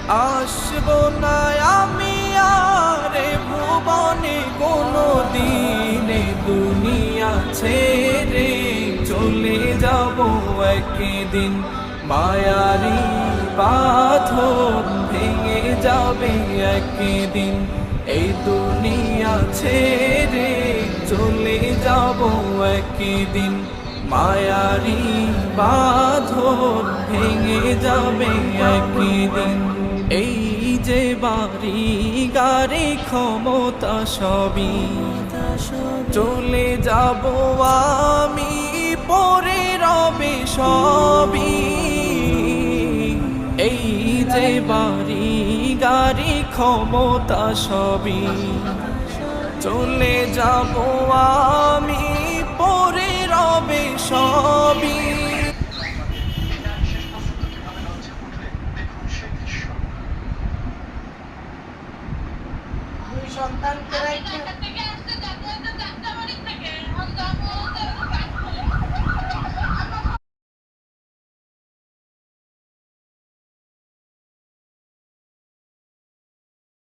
আসবো না আমি আর এ ভুবনে কোনো দিনে, দুনিয়া ছেড়ে চলে যাব একদিন। মায়ারি পাথর ভেঙে যাবে একদিন, এই দুনিয়া ছেড়ে চলে যাব একদিন। মায়ারি বাঁধন ভেঙে যাবে একদিন। এই যে বাড়ি গাড়ি ক্ষমতা সবই চলে যাব আমি, পরে রবে সবই। এই যে বাড়ি গাড়ি ক্ষমতা সবই চলে যাব আমি, পরে রবে সবই। দুই সন্তানকে রেখে